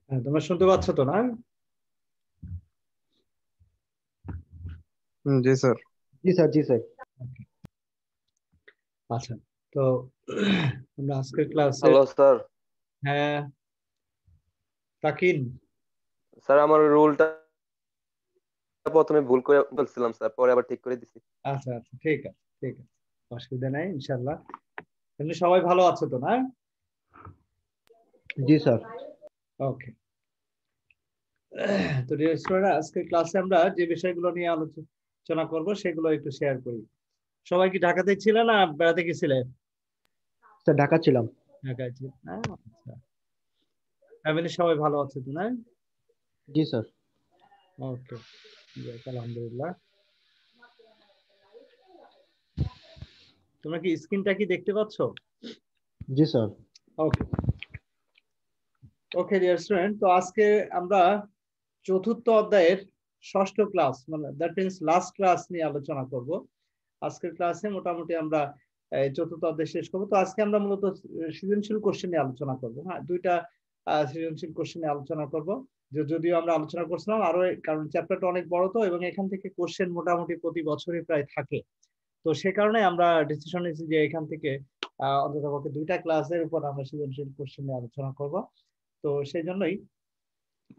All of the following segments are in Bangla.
হ্যাঁ, তোমরা শুনতে পাচ্ছ তো না? জি স্যার। জি স্যার, জি স্যার। আচ্ছা, তো আমরা আজকের ক্লাসে, হ্যালো স্যার। হ্যাঁ তাকিন, স্যার আমার রুলটা প্রথমে ভুল করে বলছিলাম স্যার, পরে আবার ঠিক করে দিছি। আচ্ছা আচ্ছা, ঠিক আছে ঠিক আছে, অসুবিধা নাই ইনশাল্লাহ। এমনি সবাই ভালো আছো তো না? জি স্যার। ওকে। তো ডিয়ার স্টুডেন্ট, আজকের ক্লাসে আমরা যে বিষয়গুলো নিয়ে আলোচনা করব সেগুলো একটু শেয়ার করি। সবাই কি ঢাকাতে ছিলে না বেড়াতে গেছিলে? স্যার ঢাকা ছিলাম। ঢাকায় ছিল, হ্যাঁ আচ্ছা। ফ্যামিলি সবাই ভালো আছে তো না? জি স্যার। ওকে, আলহামদুলিল্লাহ। তোমরা কি স্ক্রিনটা কি দেখতে পাচ্ছ? জি স্যার। ওকে ওকে ডিয়ার স্টুডেন্ট, তো আজকে আমরা চতুর্থ অধ্যায়ের ষষ্ঠ ক্লাস, মানে দ্যাট মিনস লাস্ট ক্লাস নিয়ে আলোচনা করব। আজকের ক্লাসে মোটামুটি আমরা এই চতুর্থ অধ্যায় শেষ করবো। তো আজকে আমরা মূলত সৃজনশীল কোশ্চেন নিয়ে আলোচনা করবো। হ্যাঁ, দুইটা সৃজনশীল কোশ্চেন নিয়ে আলোচনা করব। যদিও আমরা আলোচনা করছিলাম আরো, কারণ চ্যাপ্টারটা অনেক বড় তো, এবং এখান থেকে কোশ্চেন মোটামুটি প্রতি বছরই প্রায় থাকে। তো সে কারণে আমরা ডিসিশন নিয়েছি যে এখান থেকে অন্ততপক্ষে দুইটা ক্লাসের উপর আমরা সৃজনশীল কোশ্চেন নিয়ে আলোচনা করব। তো সেই জন্যই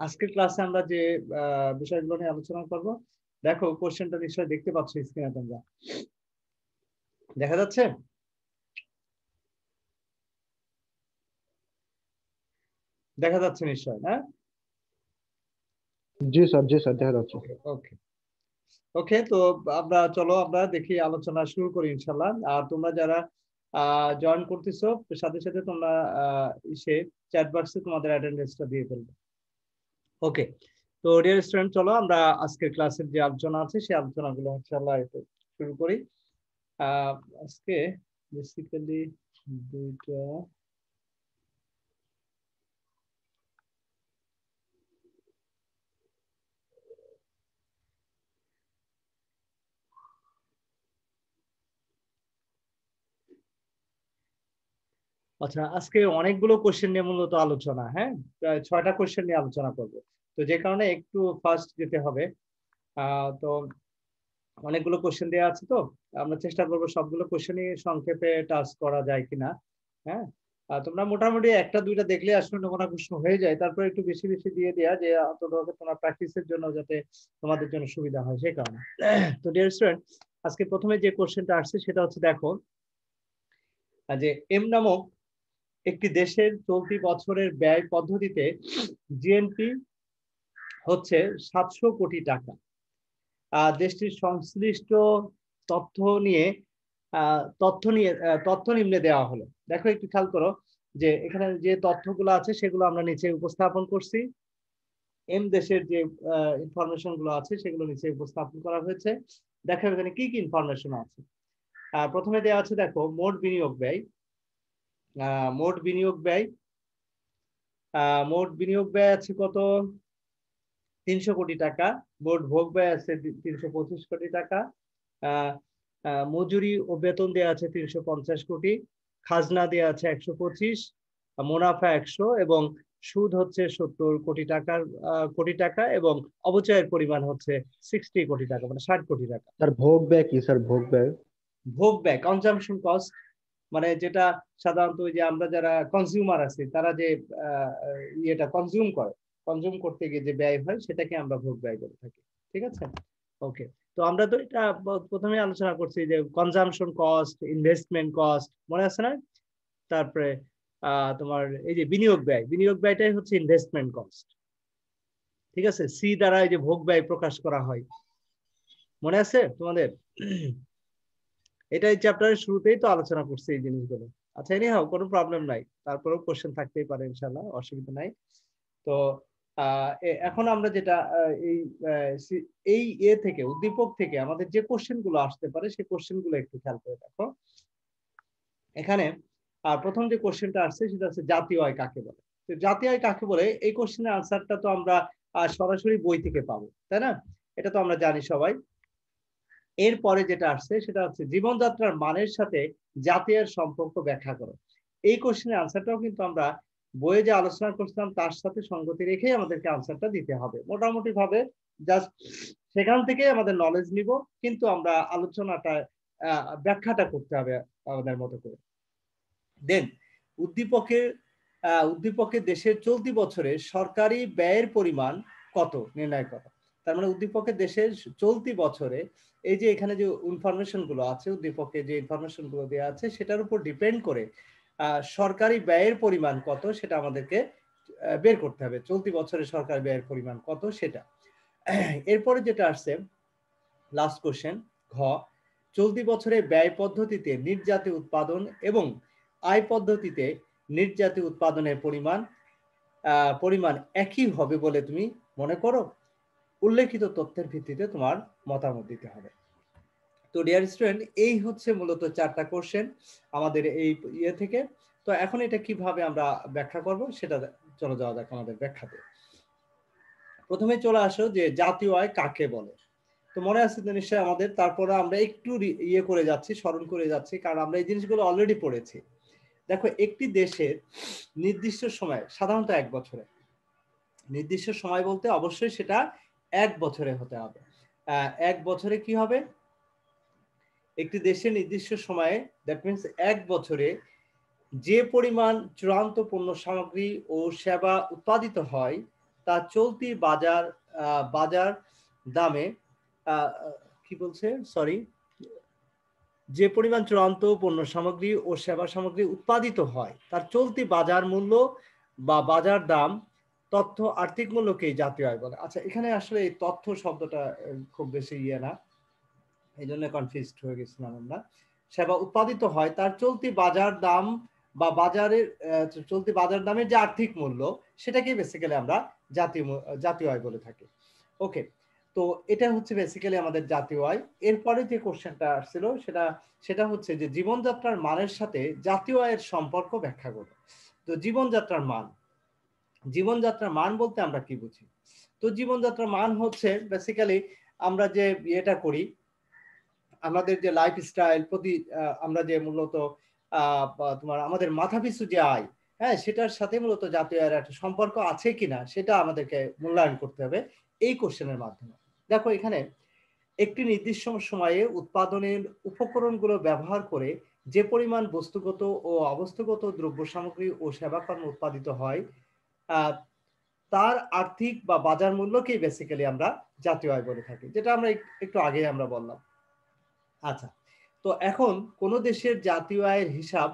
আজকের ক্লাসে আমরা যে বিষয়গুলো নিয়ে আলোচনা করব, দেখো কোশ্চেনটা নিশ্চয়ই দেখতে পাচ্ছ স্ক্রিনে, তোমরা দেখা যাচ্ছে? দেখা যাচ্ছে নিশ্চয়, হ্যাঁ? জি স্যার, জি স্যার, দেখা যাচ্ছে। ওকে ওকে, তো চলো আমরা দেখি, আলোচনা শুরু করি ইনশাল্লাহ। আর তোমরা যারা জয়েন করতেছো, সাথে সাথে তোমরা এসে চ্যাট বক্সে তোমাদের অ্যাটেন্ডেন্সটা দিয়ে ফেলবে। ওকে, তো ডিয়ার স্টুডেন্ট, চলো আমরা আজকের ক্লাসের যে আলোচনা আছে সেই আলোচনাগুলো ইনশাল্লাহ শুরু করি। আহ আজকে বেসিক্যালি দুইটা, আচ্ছা আজকে অনেকগুলো কোশ্চেন নিয়ে মূলত আলোচনা, হ্যাঁ প্রায় 6টা কোশ্চেন নিয়ে আলোচনা করব। তো যে কারণে একটু ফাস্ট যেতে হবে। তো অনেকগুলো কোশ্চেন দেওয়া আছে, তো আমরা চেষ্টা করব সবগুলো কোশ্চেনই সংক্ষেপে টাচ করা যায় কিনা। হ্যাঁ, তোমরা মোটামুটি একটা দুইটা দেখলে আসলে নমুনা প্রশ্ন হয়ে যায়, তারপরে একটু বেশি বেশি দিয়ে দেওয়া, যে অন্তত তোমার প্র্যাকটিসের জন্য যাতে তোমাদের জন্য সুবিধা হয় সেই কারণে। তো ডিয়ার স্টুডেন্ট, আজকে প্রথমে যে কোশ্চেনটা আসছে সেটা হচ্ছে, দেখো যে এম নামক একটি দেশের চলতি বছরের ব্যয় পদ্ধতিতে জিএনপি হচ্ছে 700 কোটি টাকা। দেশটির সংশ্লিষ্ট তথ্য নিয়ে তথ্য নিম্নে দেওয়া হলো। দেখো একটু খেয়াল করো যে এখানে যে তথ্যগুলো আছে সেগুলো আমরা নিচে উপস্থাপন করছি। এম দেশের যে ইনফরমেশন গুলো আছে সেগুলো নিচে উপস্থাপন করা হয়েছে। দেখো এখানে কি কি ইনফরমেশন আছে। প্রথমে দেওয়া আছে, দেখো মোট বিনিয়োগ ব্যয়। মোট বিনিয়োগ ব্যয় মোট বিনিয়োগ ব্যয় আছে কত? 300 কোটি টাকা। মোট ভোগ ব্যয় আছে 325 কোটি টাকা। মজুরি ও বেতন দেওয়া আছে 350 কোটি। খাজনা দেওয়া আছে 125, মুনাফা 100, এবং সুদ হচ্ছে 70 কোটি টাকা, এবং অবচয়ের পরিমাণ হচ্ছে 60 কোটি টাকা, মানে 60 কোটি টাকা। স্যার ভোগ ব্যয় কি স্যার, ভোগ ব্যয়? ভোগ ব্যয় কনজাম্পশন কস্ট, মানে যেটা সাধারণত ওই যে আমরা যারা কনজিউমার আছি তারা যে ইয়েটা কনজিউম করতে গিয়ে যে ব্যয় হয় সেটাকে আমরা ভোগ ব্যয় বলে থাকি। ঠিক আছে, ওকে। তো আমরা তো এটা প্রথমে আলোচনা করছি যে কনজাম্পশন কস্ট, ইনভেস্টমেন্ট কস্ট, মনে আছে না? তারপরে তোমার এই যে বিনিয়োগ ব্যয়টাই হচ্ছে ইনভেস্টমেন্ট কস্ট। ঠিক আছে, সি দ্বারা এই যে ভোগ ব্যয় প্রকাশ করা হয়, মনে আছে তোমাদের? এটা এই চ্যাপ্টারের শুরুতেই তো আলোচনা করছি এই জিনিসগুলো। আচ্ছা, এনিহাও কোনো প্রবলেম নাই, তারপরেও কোশ্চেন থাকতেই পারে ইনশাল্লাহ, অসুবিধা নাই। তো এখন আমরা যেটা এই থেকে উদ্দীপক থেকে আমাদের যে কোশ্চেন গুলো আসতে পারে সেই কোশ্চেন গুলো একটু খেয়াল করে দেখো। এখানে প্রথম যে কোশ্চেনটা আসছে সেটা হচ্ছে জাতীয় আয় কাকে বলে। তো জাতীয় আয় কাকে বলে, এই কোশ্চেনের আনসারটা তো আমরা সরাসরি বই থেকে পাবো, তাই না? এটা তো আমরা জানি সবাই। এরপরে যেটা আসছে সেটা হচ্ছে জীবনযাত্রার মানের সাথে জাতীয়ের সম্পর্ক ব্যাখ্যা করো। এই কোশ্চেনের আনসারটাও কিন্তু আমরা বইয়ে যে আলোচনা করছিলাম তার সাথে সঙ্গতি রেখেই আমাদেরকে আনসারটা দিতে হবে। মোটামুটি ভাবে জাস্ট সেখান থেকে আমাদের নলেজ নিব, কিন্তু আমরা আলোচনাটা ব্যাখ্যাটা করতে হবে আমাদের মতো করে। দেন উদ্দীপকের উদ্দীপকের দেশের চলতি বছরে সরকারি ব্যয়ের পরিমাণ কত নির্ণয় করা। তার মানে উদ্দীপকের দেশের চলতি বছরে এই যে এখানে যে ইনফরমেশন গুলো আছে, উদ্দীপকে যে ইনফরমেশন গুলো দেওয়া আছে সেটার উপর ডিপেন্ড করে সরকারি ব্যয়ের পরিমাণ কত সেটা আমাদেরকে বের করতে হবে। চলতি বছরে সরকারি ব্যয়ের পরিমাণ কত সেটা। এরপরে যেটা আসছে লাস্ট কোশ্চেন ঘ, চলতি বছরে ব্যয় পদ্ধতিতে নিট জাতীয় উৎপাদন এবং আয় পদ্ধতিতে নিট জাতীয় উৎপাদনের পরিমাণ একই হবে বলে তুমি মনে করো? উল্লেখিত তথ্যের ভিত্তিতে তোমার মতামত দিতে হবে। তো ডিয়ার স্টুডেন্ট, এই হচ্ছে মূলত 4টা কোশ্চেন আমাদের এই ইয়ে থেকে। তো এখন এটা কিভাবে আমরা ব্যাখ্যা করব সেটা চলে যাওয়া যাক আমাদের ব্যাখ্যাতে। প্রথমে চলে আসো যে জাতীয় আয় কাকে বলে। তো মনে আছে তো নিশ্চয়ই আমাদের, তারপরে আমরা একটু ইয়ে করে যাচ্ছি, স্মরণ করে যাচ্ছি, কারণ আমরা এই জিনিসগুলো অলরেডি পড়েছি। দেখো, একটি দেশের নির্দিষ্ট সময়, সাধারণত 1 বছরে, নির্দিষ্ট সময় বলতে অবশ্যই সেটা 1 বছরে হতে হবে। 1 বছরে কি হবে? একটি দেশের নির্দিষ্ট সময়ে, দ্যাট মিনস 1 বছরে যে পরিমাণ চূড়ান্ত পণ্য সামগ্রী ও সেবা উৎপাদিত হয় তা চলতি বাজার দামে কি বলছে, সরি, যে পরিমাণ চূড়ান্ত পণ্য সামগ্রী ও সেবা সামগ্রী উৎপাদিত হয় তার চলতি বাজার মূল্য বা বাজার দাম তথ্য আর্থিক মূল্যকেই জাতীয় আয় বলে। আচ্ছা, এখানে আসলে এই তথ্য শব্দটা খুব বেশি ইয়ে না, এই জন্য কনফিউজড হয়ে গেছিলাম আমরা। সেবা উৎপাদিত হয় তার চলতি বাজার দাম বা চলতি বাজার দামের যে আর্থিক মূল্য সেটাকে বেসিক্যালি আমরা জাতীয় আয় বলে থাকি। ওকে, তো এটা হচ্ছে বেসিক্যালি আমাদের জাতীয় আয়। এরপরে যে কোশ্চেনটা আসছিল সেটা হচ্ছে যে জীবনযাত্রার মানের সাথে জাতীয় আয়ের সম্পর্ক ব্যাখ্যা করো। তো জীবনযাত্রার মান বলতে আমরা কি বুঝি? তো জীবনযাত্রার মান হচ্ছে বেসিক্যালি আমরা যে ইয়েটা করি, আমাদের যে লাইফস্টাইল আমরা যে মূলত তোমার আমাদের মাথাপিছু যে আয়, হ্যাঁ, সেটার সাথে মূলত জাতীয় আয়ের একটা সম্পর্ক আছে কিনা সেটা আমাদেরকে মূল্যায়ন করতে হবে এই কোশ্চেনের মাধ্যমে। দেখো, এখানে একটি নির্দিষ্ট সময়ে উৎপাদনের উপকরণগুলো ব্যবহার করে যে পরিমাণ বস্তুগত ও অবস্থাগত দ্রব্য সামগ্রী ও সেবাকর্ম উৎপাদিত হয় তার আর্থিক বা বাজার মূল্যকেই বেসিক্যালি আমরা জাতীয় আয় বলে থাকি, যেটা আমরা একটু আগে আমরা বললাম। আচ্ছা, তো এখন কোন দেশের জাতীয় আয়ের হিসাব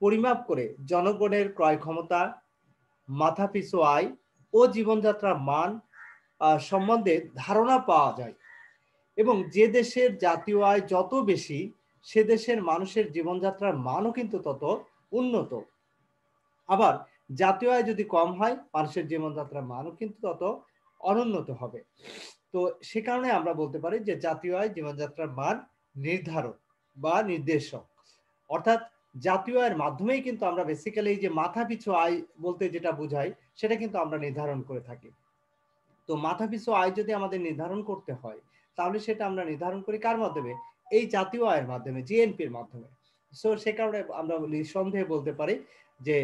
পরিমাপ করে জনগণের ক্রয় ক্ষমতা, মাথাপিছু আয় ও জীবনযাত্রার মান সম্বন্ধে ধারণা পাওয়া যায়। এবং যে দেশের জাতীয় আয় যত বেশি সে দেশের মানুষের জীবনযাত্রার মানও কিন্তু তত উন্নত। আবার জাতীয় আয় যদি কম হয় মানুষের জীবনযাত্রার মানও কিন্তু তত অনুন্নত হবে। তো সে কারণে আমরা বলতে পারি যে জাতীয় আয় জীবনযাত্রার মান নির্ধারক বা নির্দেশক। অর্থাৎ জাতীয় আয়ের মাধ্যমেই কিন্তু আমরা বেসিক্যালি এই যে মাথাপিছু আয় বলতে যেটা বোঝাই সেটা কিন্তু আমরা নির্ধারণ করে থাকি। তো মাথাপিছু আয় যদি আমাদের নির্ধারণ করতে হয় তাহলে সেটা আমরা নির্ধারণ করি কার মাধ্যমে? এই জাতীয় আয়ের মাধ্যমে, জিএনপির মাধ্যমে। সো সে কারণে আমরা নিঃসন্দেহে বলতে পারি যে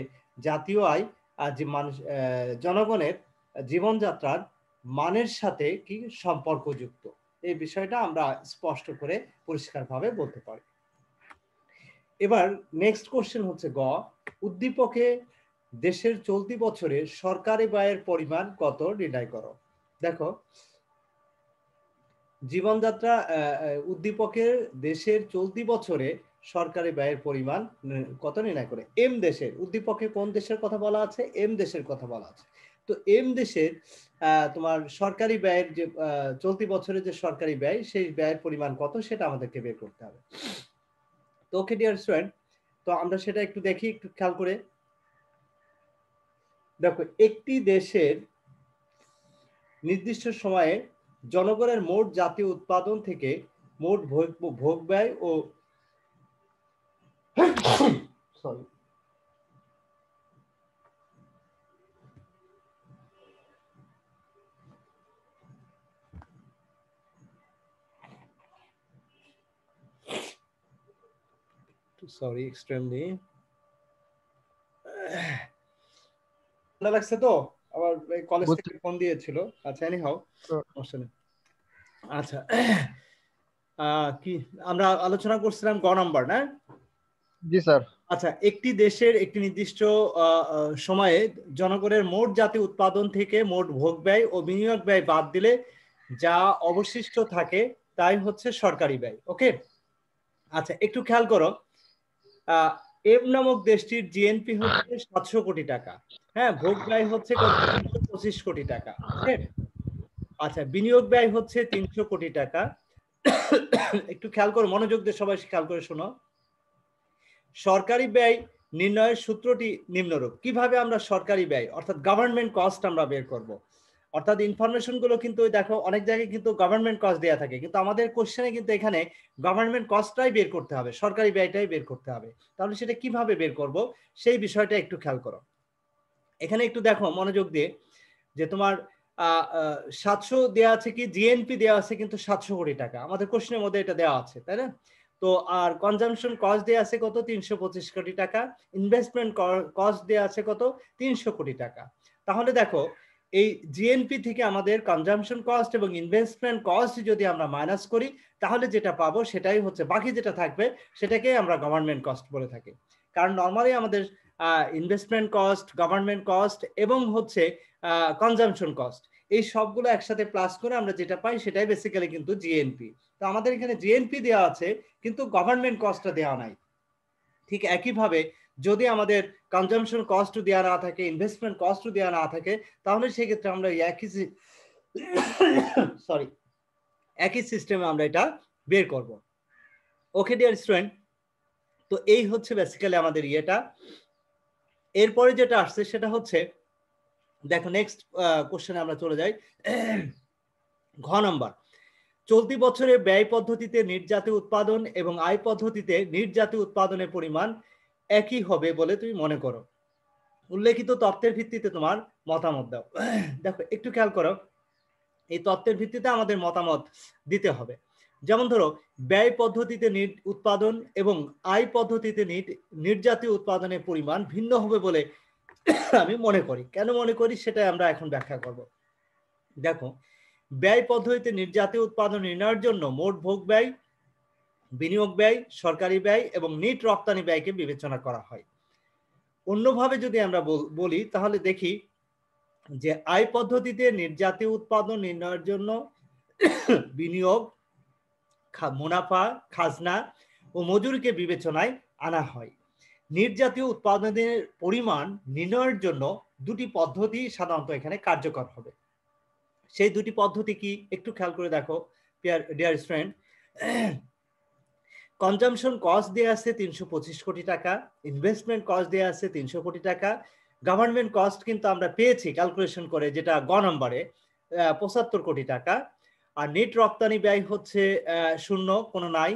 জাতীয় আয় যে মানুষ জনগণের জীবনযাত্রার মানের সাথে কি সম্পর্কযুক্ত, এই বিষয়টা আমরা স্পষ্ট করে পরিষ্কারভাবে বলতে পারি। এবার নেক্সট কোশ্চেন হচ্ছে গ, উদ্দীপকে দেশের চলতি বছরে সরকারি ব্যয়ের পরিমাণ কত নির্ণয় করো। দেখো, জীবনযাত্রা উদ্দীপকের দেশের চলতি বছরে সরকারি ব্যয়ের পরিমাণ কত নির্ণয় করে। এম দেশের উদ্দীপকে কোন দেশের কথা বলা আছে? এম দেশের কথা বলা আছে। তো এম দেশের তোমার সরকারি ব্যয়ের যে চলতি বছরে যে সরকারি ব্যয় সেই ব্যয়ের পরিমাণ কত সেটা আমাদেরকে বের করতে হবে। তো ওকে ডিয়ার স্টুডেন্ট, তো আমরা সেটা একটু দেখি, একটু খেয়াল করে দেখো, একটি দেশের নির্দিষ্ট সময়ে জনগণের মোট জাতীয় উৎপাদন থেকে মোট ভোগ ব্যয় ও সরি এক্সট্রিমলি ঠান্ডা লাগছে তো, আবার কলেজ বুঝতে থেকে ফোন দিয়েছিল। আচ্ছা এনি হাও, সমস্যা নেই। আচ্ছা কি আমরা আলোচনা করছিলাম গ নাম্বার না? জি স্যার। আচ্ছা, একটি দেশের একটি নির্দিষ্ট সময়ে জনগণের মোট জাতীয় উৎপাদন থেকে মোট ভোগ ব্যয় ও বিনিয়োগ ব্যয় বাদ দিলে যা অবশিষ্ট থাকে তাই হচ্ছে সরকারি ব্যয়। ওকে, আচ্ছা একটু খেয়াল করো, এম নামক দেশটির জিএনপি হচ্ছে 700 কোটি টাকা, হ্যাঁ, ভোগ ব্যয় হচ্ছে কত? 325 কোটি টাকা। ওকে, আচ্ছা বিনিয়োগ ব্যয় হচ্ছে 300 কোটি টাকা। একটু খেয়াল করো, মনোযোগ দিয়ে সবাই খেয়াল করে শোনো। সরকারি ব্যয় নির্ণয়ের সূত্রটি নিম্নরূপ। কিভাবে আমরা সরকারি ব্যয় অর্থাৎ গভর্নমেন্ট কস্ট আমরা বের করব? অর্থাৎ ইনফরমেশন গুলো কিন্তু দেখো অনেক জায়গায় কিন্তু গভর্নমেন্ট কস্ট দেওয়া থাকে, কিন্তু আমাদের কোশ্চেনে কিন্তু এখানে গভর্নমেন্ট কস্টটাই বের করতে হবে, সরকারি ব্যয়টাই বের করতে হবে। তাহলে সেটা কিভাবে বের করব সেই বিষয়টা একটু খেয়াল করো। এখানে একটু দেখো মনোযোগ দিয়ে, যে তোমার 700 দেওয়া আছে, কি জিএনপি দেওয়া আছে কিন্তু 700 কোটি টাকা, আমাদের কোশ্চেনের মধ্যে এটা দেওয়া আছে, তাই না? তো আর কনজাম্পশন কস্ট দেওয়া আছে কত? 325 কোটি টাকা। ইনভেস্টমেন্ট কস্ট দেওয়া আছে কত? 300 কোটি টাকা। তাহলে দেখো এই জিএনপি থেকে আমাদের কনজাম্পশন কস্ট এবং ইনভেস্টমেন্ট কস্ট যদি আমরা মাইনাস করি, তাহলে যেটা পাবো সেটাই হচ্ছে, বাকি যেটা থাকবে সেটাকে আমরা গভর্নমেন্ট কস্ট বলে থাকি। কারণ নর্মালি আমাদের ইনভেস্টমেন্ট কস্ট, গভর্নমেন্ট কস্ট এবং হচ্ছে কনজাম্পশন কস্ট, এই সবগুলো একসাথে প্লাস করে আমরা যেটা পাই সেটাই বেসিক্যালি কিন্তু জিএনপি। তো আমাদের এখানে জিএনপি দেওয়া আছে কিন্তু গভর্নমেন্ট কস্টটা দেওয়া নাই। ঠিক একইভাবে যদি আমাদের কনজাম্পশন কস্ট দেওয়া না থাকে, ইনভেস্টমেন্ট কস্ট দেওয়া না থাকে, তাহলে সেক্ষেত্রে আমরা একই সিস্টেমে আমরা এটা বের করব। ওকে ডিয়ার স্টুডেন্ট, তো এই হচ্ছে বেসিক্যালি আমাদের ইয়েটা। এরপরে যেটা আসছে সেটা হচ্ছে, দেখো নেক্সট কোশ্চেনে আমরা চলে যাই। ঘ নাম্বার, চলতি বছরে ব্যয় পদ্ধতিতে নির্জাতীয় উৎপাদন এবং আয় পদ্ধতিতে নির্জাতীয় উৎপাদনের পরিমাণ একই হবে বলে তুমি মনে করো। উল্লেখিত তথ্যের ভিত্তিতে তোমার মতামত দাও। দেখো একটু খেয়াল করো, এই তথ্যের ভিত্তিতে আমাদের মতামত দিতে হবে। যেমন ধরো, ব্যয় পদ্ধতিতে উৎপাদন এবং আয় পদ্ধতিতে নির্জাতীয় উৎপাদনের পরিমাণ ভিন্ন হবে বলে আমি মনে করি। কেন মনে করি সেটা আমরা এখন ব্যাখ্যা করব। দেখো, ব্যয় পদ্ধতিতে নির্জাতীয় উৎপাদন নির্ণয়ের জন্য মোট ভোগ ব্যয়, বিনিয়োগ ব্যয়, সরকারি ব্যয় এবং নিট রপ্তানি ব্যয়কে বিবেচনা করা হয়। অন্যভাবে যদি আমরা বলি তাহলে দেখি যে আয় পদ্ধতিতে নির্জাতীয় উৎপাদন নির্ণয়ের জন্য বিনিয়োগ, মুনাফা, খাজনা ও মজুরিকে বিবেচনায় আনা হয়। নির্জাতীয় উৎপাদনের পরিমাণ নির্ণয়ের জন্য দুটি পদ্ধতি সাধারণত এখানে কার্যকর হবে। সেই দুটি পদ্ধতি কি একটু খেয়াল করে দেখো ডিয়ার স্টুডেন্ট। কনজাম্পশন কস্ট দেওয়া আছে 325 কোটি টাকা, ইনভেস্টমেন্ট কস্ট দেওয়া আছে 300 কোটি টাকা, গভর্নমেন্ট কস্ট কিন্তু আমরা পেয়েছি ক্যালকুলেশন করে, যেটা গ নম্বরে 75 কোটি টাকা। আর নেট রপ্তানি ব্যয় হচ্ছে 0, কোনো নাই।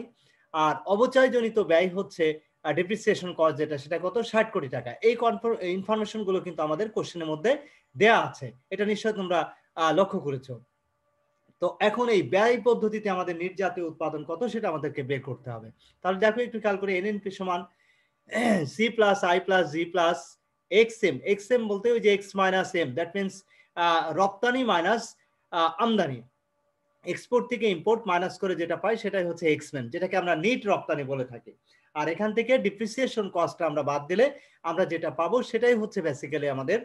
আর অবচয়জনিত ব্যয় হচ্ছে ডেপ্রিসিয়েশন কস্ট, যেটা সেটা কত? 60 কোটি টাকা। এই ইনফরমেশন গুলো কিন্তু আমাদের কোশ্চেনের মধ্যে দেয়া আছে, এটা নিশ্চয়ই তোমরা লক্ষ্য করেছো। তো এখন এই ব্যয় পদ্ধতিতে আমাদের নির্জাতীয় উৎপাদন কত সেটা আমাদেরকে বের করতে হবে। তাহলে দেখো একটু খেয়াল করে, এনএনপি সমান C plus I plus G plus XM. XM বলতে ওই যে X minus M, that means রপ্তানি মাইনাস আমদানি, এক্সপোর্ট থেকে ইম্পোর্ট মাইনাস করে যেটা পাই সেটাই হচ্ছে এক্সপেন্স, যেটাকে আমরা নিট রপ্তানি বলে থাকি। আর এখান থেকে ডিপ্রিসিয়েশন কস্টটা আমরা বাদ দিলে আমরা যেটা পাবো সেটাই হচ্ছে বেসিক্যালি আমাদের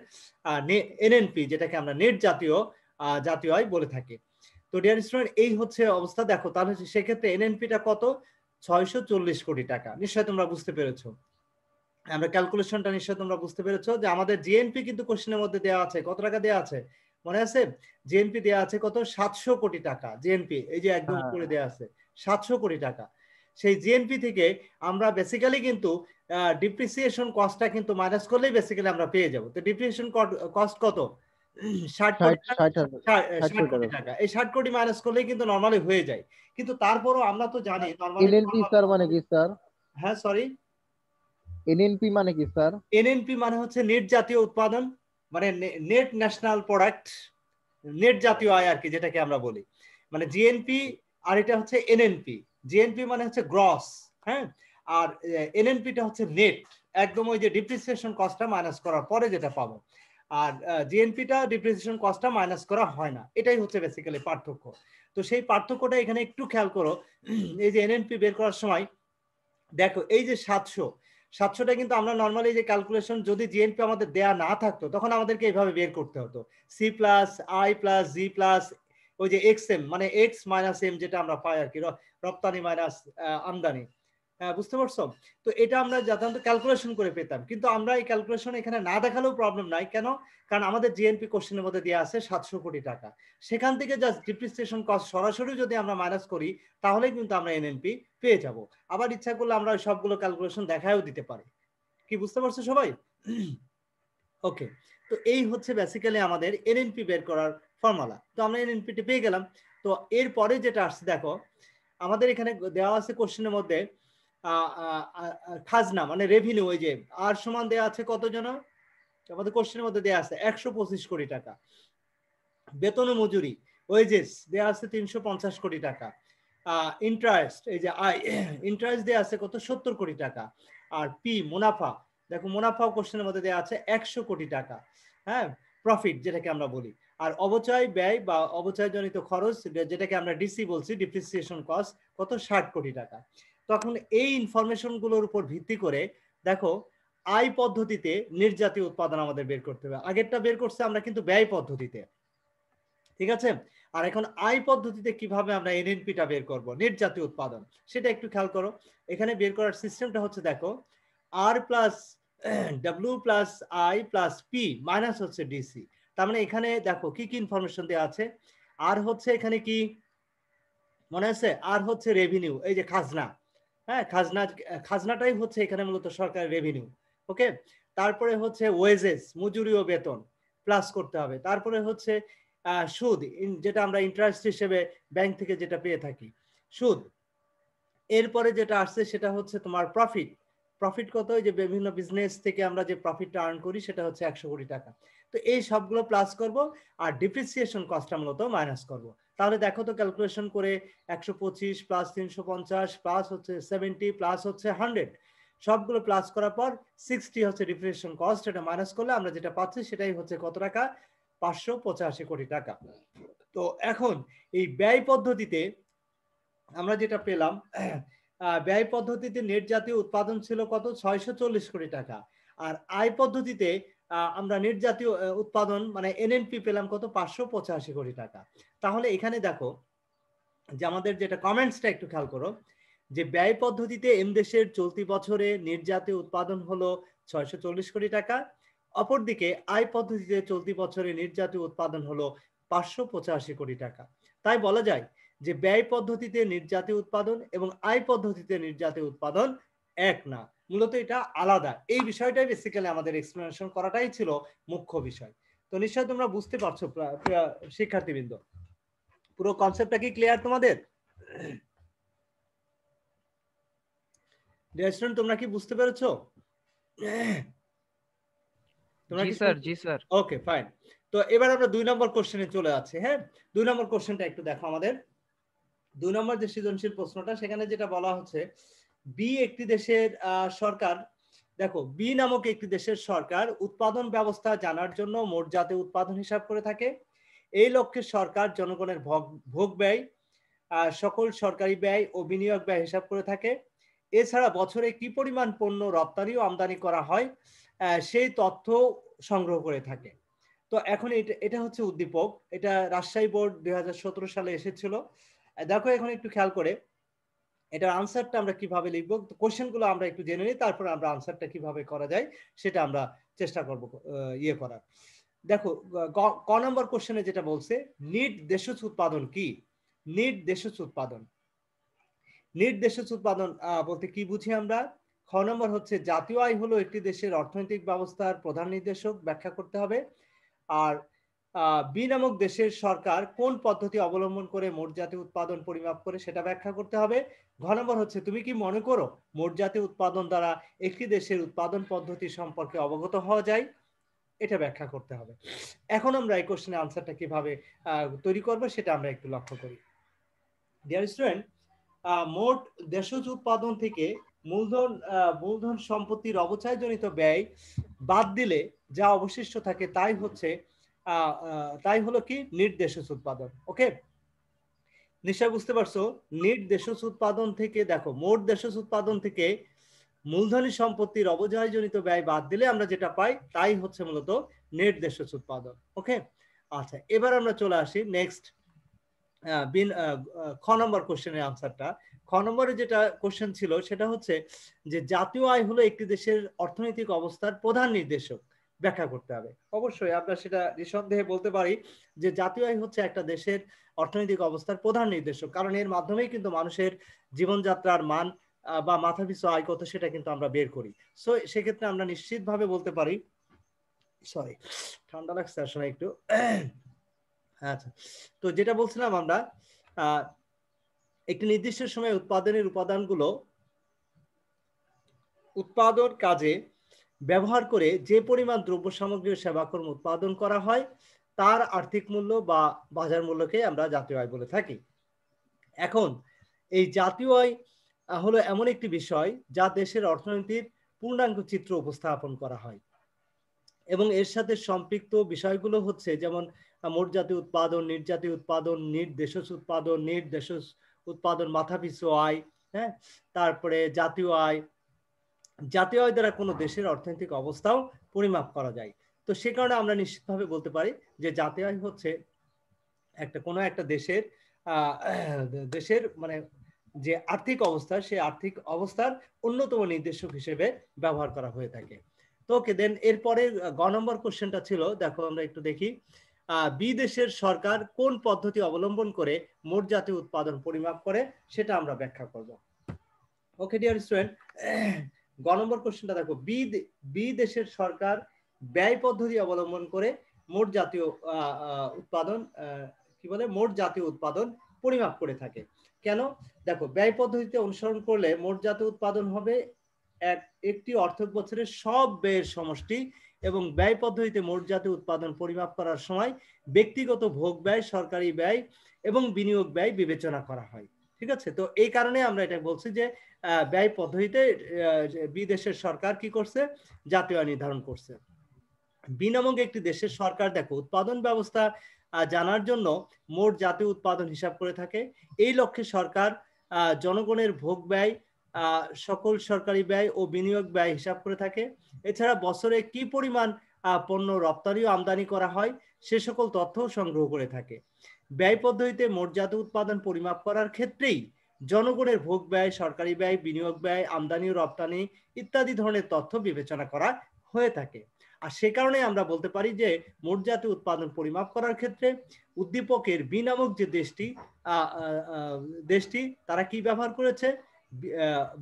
এনএনপি, যেটাকে আমরা নেট জাতীয় আয় বলে থাকি। তো ডিয়ার স্টুডেন্ট, এই হচ্ছে অবস্থা। দেখো তাহলে সেক্ষেত্রে এনএনপিটা কত? 640 কোটি টাকা। নিশ্চয়ই তোমরা বুঝতে পেরেছো, আমরা ক্যালকুলেশনটা নিশ্চয়ই তোমরা বুঝতে পেরেছো যে আমাদের জিএনপি কিন্তু কোশ্চেনের মধ্যে দেওয়া আছে। কত টাকা দেওয়া আছে মনে আছে? জিএনপি দেওয়া আছে কত? 700 কোটি টাকা। জিএনপি এই যে একদম করে দেওয়া আছে 700 কোটি টাকা। সেই জিএনপি থেকে আমরা বেসিক্যালি কিন্তু ডিপ্রিসিয়েশন কস্টটা কিন্তু মাইনাস করলেই বেসিক্যালি আমরা পেয়ে যাব। তো ডিপ্রিসিয়েশন কস্ট কত? 60 কোটি টাকা। এই 60 কোটি মাইনাস করলেই কিন্তু নরমালি হয়ে যায়। কিন্তু তারপরও আমরা তো জানি নরমালি এনএনপি স্যার মানে কি স্যার? হ্যাঁ সরি, এনএনপি মানে কি স্যার? এনএনপি মানে হচ্ছে নেট জাতীয় উৎপাদন, মানে নেট ন্যাশনাল প্রোডাক্ট, নেট জাতীয় আয় আর কি, যেটাকে আমরা বলি। মানে জিএনপি আর এটা হচ্ছে এনএনপি। জিএনপি মানে হচ্ছে গ্রস, হ্যাঁ, আর এনএনপিটা হচ্ছে নেট, একদম ওই যে ডিপ্রিসিয়েশন কস্টটা মাইনাস করার পরে যেটা পাবো। আর জিএনপিটা ডিপ্রিসিয়েশন কস্টটা মাইনাস করা হয় না, এটাই হচ্ছে বেসিক্যালি পার্থক্য। তো সেই পার্থক্যটা এখানে একটু খেয়াল করো। এই যে এনএনপি বের করার সময় দেখো এই যে 700টা কিন্তু আমরা নর্মালি যে ক্যালকুলেশন, যদি জিএনপি আমাদের দেয়া না থাকতো তখন আমাদেরকে এইভাবে বের করতে হতো, C plus I plus G plus ওই যে এক্স এম, মানে এক্স মাইনাস এম যেটা আমরা পাই আর কি, রপ্তানি মাইনাস আমদানি। বুঝতে পারছো? তো এটা আমরা সাধারণত ক্যালকুলেশন করে পেতাম, কিন্তু আমরা এই ক্যালকুলেশন এখানে না দেখালেও প্রবলেম নাই। কেন? কারণ আমাদের জিএনপি কোশ্চেনের মধ্যে দেওয়া আছে 700 কোটি টাকা, সেখান থেকে জাস্ট ডিপ্রিসিয়েশন কস্ট সরাসরি যদি আমরা মাইনাস করি তাহলে কিন্তু আমরা এনএনপি পেয়ে যাব। আবার ইচ্ছা করলে আমরা সবগুলো ক্যালকুলেশন দেখায়ও দিতে পারি। কি বুঝতে পারছো সবাই? ওকে, তো এই হচ্ছে বেসিক্যালি আমাদের এনএনপি বের করার ফর্মুলা। তো আমরা এনএনপিটি পেয়ে গেলাম। তো এরপরে যেটা আসছে দেখো, আমাদের এখানে দেওয়া আছে কোশ্চেনের মধ্যে খাজনা মানে রেভিনিউ, ওই যে আর সমান দেওয়া আছে কত জন, আমাদের কোশ্চেনের মধ্যে দেওয়া আছে 125 কোটি টাকা। বেতন ও মজুরি ওয়েজেস দেওয়া আছে 350 কোটি টাকা। ইন্টারেস্ট, এই যে আয়, ইন্টারেস্ট দেওয়া আছে কত, 70 কোটি টাকা। আর পি মুনাফা, দেখো মুনাফাও কোশ্চেনের মধ্যে দেওয়া আছে 100 কোটি টাকা। হ্যাঁ, প্রফিট যেটাকে আমরা বলি। আর অবচয় ব্যয় বা অবচয়জনিত খরচ যেটাকে আমরা ডিসি বলছি, ডিপ্রিসিয়েশন কস্ট, কত, 60 কোটি টাকা। তখন এই ইনফরমেশন গুলোর উপর ভিত্তি করে দেখো আয় পদ্ধতিতে নির্যাতীয় উৎপাদন আমাদের বের করতে হবে। আগেরটা বের করছে আমরা কিন্তু ব্যয় পদ্ধতিতে, ঠিক আছে? আর এখন আয় পদ্ধতিতে কিভাবে আমরা এনএনপিটা বের করব, নেট জাতীয় উৎপাদন, সেটা একটু খেয়াল করো। এখানে বের করার সিস্টেমটা হচ্ছে দেখো, R plus W plus I plus P minus হচ্ছে ডিসি। তার মানে এখানে দেখো কি কি ইনফরমেশন দেওয়া আছে। আর হচ্ছে এখানে কি মনে আছে, আর হচ্ছে রেভিনিউ, এই যে খাজনা। হ্যাঁ, খাজনাটাই হচ্ছে এখানে মূলত সরকারের রেভিনিউ। ওকে, তারপরে হচ্ছে ওয়েজেস, মজুরি ও বেতন প্লাস করতে হবে। তারপরে হচ্ছে সুদ, যেটা আমরা ইন্টারেস্ট হিসেবে ব্যাংক থেকে যেটা পেয়ে থাকি, সুদ। এরপরে যেটা আসছে সেটা হচ্ছে তোমার প্রফিট। প্রফিট কত, যে বিভিন্ন বিজনেস থেকে আমরা যে প্রফিটটা আর্ন করি সেটা হচ্ছে 100 কোটি টাকা। তো এই সবগুলো প্লাস করব, আর ডিপ্রিসিয়েশন কস্টটা মূলত মাইনাস করব। তাহলে দেখো তো ক্যালকুলেশন করে, 125 প্লাস 350 প্লাস হচ্ছে 70 প্লাস হচ্ছে 100, সবগুলো প্লাস করার পর 60 হচ্ছে ডিপ্রিসিয়েশন কস্ট, এটা মাইনাস করলে আমরা যেটা পাচ্ছি সেটাই হচ্ছে কত টাকা, 585 কোটি টাকা। তো এখন এই ব্যয় পদ্ধতিতে আমরা যেটা পেলাম, ব্যয় পদ্ধতিতে নেট জাতীয় উৎপাদন ছিল কত, 640 কোটি টাকা। আর আয় পদ্ধতিতে আমরা নেট জাতীয় উৎপাদন মানে এনএনপি পেলাম কত, 585 কোটি টাকা। তাহলে এখানে দেখো যে আমাদের যেটা কমেন্টসটা একটু খেয়াল করো, যে ব্যয় পদ্ধতিতে এম দেশের চলতি বছরে নেট জাতীয় উৎপাদন হলো 640 কোটি টাকা, অপরদিকে আয় পদ্ধতিতে চলতি বছরে নেট জাতীয় উৎপাদন হলো 585 কোটি টাকা। তাই বলা যায় যে ব্যয় পদ্ধতিতে নির্যাতীয় উৎপাদন এবং আয় পদ্ধতিতে নির্যাতীয় উৎপাদন এক না, মূলত এটা আলাদা। এই বিষয়টাই বেসিক্যালি আমাদের এক্সপ্লেনেশন করাটাই ছিল মুখ্য বিষয়। তো নিশ্চয়ই তোমরা বুঝতে পারছো শিক্ষার্থীবৃন্দ, পুরো কনসেপ্টটা কি ক্লিয়ার তোমাদের? তোমরা কি বুঝতে পেরেছো? তোমরা কি স্যার, জি স্যার। ওকে, ফাইন। তো এবার আমরা 2 নম্বর কোশ্চেনে চলে যাচ্ছি। হ্যাঁ, 2 নম্বর কোশ্চেনটা একটু দেখো আমাদের। 2 নম্বর যে সৃজনশীল প্রশ্নটা, সেখানে যেটা বলা হচ্ছে, বি একটি দেশের সরকার, দেখো বি নামক একটি দেশের সরকার উৎপাদন ব্যবস্থা জানার জন্য মোট জাতীয় উৎপাদন হিসাব করে থাকে। এই লক্ষ্যে সরকার জনগণের ভোগ ব্যয়, সকল সরকারি ব্যয় ও বিনিয়োগ ব্যয় হিসাব করে থাকে। এছাড়া বছরে কি পরিমাণ পণ্য রপ্তানি ও আমদানি করা হয় সেই তথ্য সংগ্রহ করে থাকে। তো এখন এটা হচ্ছে উদ্দীপক, এটা রাজশাহী বোর্ড 2017 সালে এসেছিল। দেখো এখন একটু খেয়াল করে এটার আনসারটা আমরা কিভাবে লিখবো, কোশ্চেনগুলো আমরা একটু জেনে নিই, তারপর আমরা আনসারটা কিভাবে করা যায় সেটা আমরা চেষ্টা করব ইয়ে করার। দেখো ক নম্বর কোশ্চেনে যেটা বলছে, নিট দেশজ উৎপাদন কি? নিট দেশজ উৎপাদন, নিট দেশজ উৎপাদন বলতে কি বুঝি আমরা? খ নম্বর হচ্ছে, জাতীয় আয় হলো একটি দেশের অর্থনৈতিক ব্যবস্থার প্রধান নির্দেশক, ব্যাখ্যা করতে হবে। আর বি নামক দেশের সরকার কোন পদ্ধতি অবলম্বন করে মোট জাতীয় উৎপাদন পরিমাপ করে সেটা ব্যাখ্যা করতে হবে। ঘ নম্বর হচ্ছে, তুমি কি মনে করো মোট জাতীয় উৎপাদন দ্বারা একটি দেশের উৎপাদন পদ্ধতি সম্পর্কে অবগত হওয়া যায়? এটা ব্যাখ্যা করতে হবে। এখন আমরা এই কোশ্চেনের আনসারটা কিভাবে তৈরি করব সেটা আমরা একটু লক্ষ্য করি। ডিয়ার স্টুডেন্ট, মোট দেশজ উৎপাদন থেকে মূলধন সম্পত্তির অবচয়জনিত ব্যয় বাদ দিলে যা অবশিষ্ট থাকে তাই হলো কি নিট দেশজ উৎপাদন। ওকে, নিশ্চয় বুঝতে পারছো। নিট দেশজ উৎপাদন থেকে দেখো, মোট দেশজ উৎপাদন থেকে মূলধনী সম্পত্তির অবচয়জনিত ব্যয় বাদ দিলে আমরা যেটা পাই তাই হচ্ছে মূলত নেট দেশজ উৎপাদন। ওকে, আচ্ছা এবার আমরা চলে আসি নেক্সট খ নম্বর কোশ্চেনের আনসারটা। খ নম্বরে যেটা কোশ্চেন ছিল সেটা হচ্ছে যে জাতীয় আয় হলো একটি দেশের অর্থনৈতিক অবস্থার প্রধান নির্দেশক, ব্যাখ্যা করতে হবে। অবশ্যই আমরা সেটা নিঃসন্দেহে বলতে পারি যে জাতীয় আয় হচ্ছে একটা দেশের অর্থনৈতিক অবস্থার প্রধান নির্দেশক, কারণ এর মাধ্যমেই কিন্তু মানুষের জীবনযাত্রার মান বা মাথাপিছু আয় কত সেটা কিন্তু আমরা বের করি। সো সেক্ষেত্রে আমরা নিশ্চিতভাবে বলতে পারি, সরি ঠান্ডা লাগছে আসলে একটু। আচ্ছা, তো যেটা বলছিলাম আমরা, একটি নির্দিষ্ট সময়ে উৎপাদনের উপাদানগুলো উৎপাদন কাজে ব্যবহার করে যে পরিমাণ দ্রব্য সামগ্রী ও সেবাকর্ম উৎপাদন করা হয় তার আর্থিক মূল্য বা বাজার মূল্যকে আমরা জাতীয় আয় বলে থাকি। এখন এই জাতীয় আয় হলো এমন একটি বিষয় যা দেশের অর্থনীতির পূর্ণাঙ্গ চিত্র উপস্থাপন করা হয় এবং এর সাথে সম্পৃক্ত বিষয়গুলো হচ্ছে যেমন মোট জাতীয় উৎপাদন, নিট জাতীয় উৎপাদন, নিট দেশজ উৎপাদন, নিট দেশজ উৎপাদন মাথাপিছু আয়, হ্যাঁ, তারপরে জাতীয় আয়। জাতীয় আয় দ্বারা কোনো দেশের অর্থনৈতিক অবস্থাও পরিমাপ করা যায়। তো সে কারণে আমরা নিশ্চিতভাবে বলতে পারি যে জাতীয় আয় হচ্ছে কোনো একটা দেশের মানে যে আর্থিক অবস্থা, সেই আর্থিক অবস্থার অন্যতম নির্দেশক হিসেবে ব্যবহার করা হয়ে থাকে। তো ওকে, দেন এরপরে গ নম্বর কোশ্চেনটা ছিল, দেখো আমরা একটু দেখি, বিদেশের সরকার কোন পদ্ধতি অবলম্বন করে মোট জাতীয় উৎপাদন পরিমাপ করে সেটা আমরা ব্যাখ্যা করব। ওকে ডিয়ার স্টুডেন্ট, গ নম্বর কোশ্চেনটা দেখো, বিদেশের সরকার ব্যয় পদ্ধতি অবলম্বন করে মোট জাতীয় উৎপাদন কি বলে মোট জাতীয় উৎপাদন পরিমাপ করে থাকে। কেন? দেখো, ব্যয় পদ্ধতিতে অনুসরণ করলে মোট জাতীয় উৎপাদন হবে একটি অর্থ বছরের সব ব্যয়ের সমষ্টি এবং ব্যয় পদ্ধতিতে মোট জাতীয় উৎপাদন পরিমাপ করার সময় ব্যক্তিগত ভোগ ব্যয়, সরকারি ব্যয় এবং বিনিয়োগ ব্যয় বিবেচনা করা হয়। ঠিক আছে, তো এই কারণে আমরা এটা বলছি যে ব্যয় পদ্ধতিতে বিদেশের সরকার কি করছে, জাতীয় আয় নির্ধারণ করছে। বিনামূল্য একটি দেশের সরকার দেখো উৎপাদন ব্যবস্থা জানার জন্য মোট জাতীয় উৎপাদন হিসাব করে থাকে। এই লক্ষ্যে সরকার জনগণের ভোগ ব্যয়, সকল সরকারি ব্যয় ও বিনিয়োগ ব্যয় হিসাব করে থাকে। এছাড়া বছরে কি পরিমাণ পণ্য রপ্তানি ও আমদানি করা হয় সে সকল তথ্য সংগ্রহ করে থাকে। ব্যয় পদ্ধতিতে মোট জাতীয় উৎপাদন পরিমাপ করার ক্ষেত্রেই জনগণের ভোগ ব্যয়, সরকারি ব্যয়, বিনিয়োগ ব্যয়, আমদানি ও রপ্তানি ইত্যাদি ধরনের তথ্য বিবেচনা করা হয়ে থাকে। আর সে কারণে আমরা বলতে পারি যে মোট জাতীয় উৎপাদন পরিমাপ করার ক্ষেত্রে উদ্দীপকের বি নামক যে দেশটি তারা কি ব্যবহার করেছে,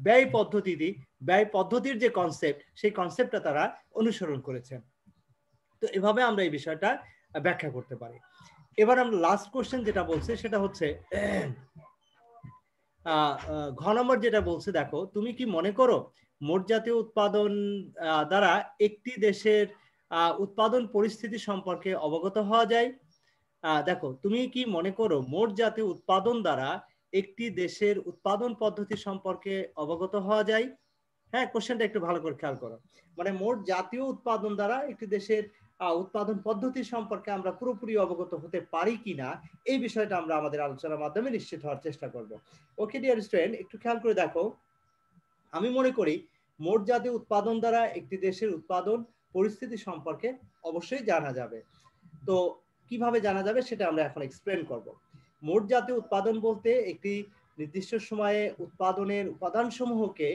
ব্যয় পদ্ধতির যে কনসেপ্ট, সেই কনসেপ্টটা তারা অনুসরণ করেছে। তো এভাবে আমরা এই বিষয়টা ব্যাখ্যা করতে পারি। এবার আমরা লাস্ট কোশ্চেন যেটা বলছে সেটা হচ্ছে ঘ নম্বর যেটা বলছে, দেখো তুমি কি মনে করো মোট জাতীয় উৎপাদন দ্বারা একটি দেশের উৎপাদন পরিস্থিতি সম্পর্কে অবগত হওয়া যায়? দেখো, তুমি কি মনে করো মোট জাতীয় উৎপাদন দ্বারা একটি দেশের উৎপাদন পদ্ধতি সম্পর্কে অবগত হওয়া যায়? হ্যাঁ, কোশ্চেনটা একটু ভালো করে খেয়াল করো। মানে মোট জাতীয় উৎপাদন দ্বারা একটি দেশের উৎপাদন পদ্ধতি সম্পর্কে আমরা পুরোপুরি অবগত হতে পারি কিনা, এই বিষয়টা আমরা আমাদের আলোচনার মাধ্যমে নিশ্চিত হওয়ার চেষ্টা করব। ওকে ডিয়ার স্টুডেন্ট, একটু খেয়াল করে দেখো, আমি মনে করি মোট জাতীয় উৎপাদন দ্বারা একটি দেশের উৎপাদন পরিস্থিতি সম্পর্কে অবশ্যই জানা যাবে। তো কিভাবে জানা যাবে সেটা আমরা এখন এক্সপ্লেন করব। মোট জাতীয় উৎপাদন বলতে একটি নির্দিষ্ট সময়ে উৎপাদনের উপাদানসমূহকে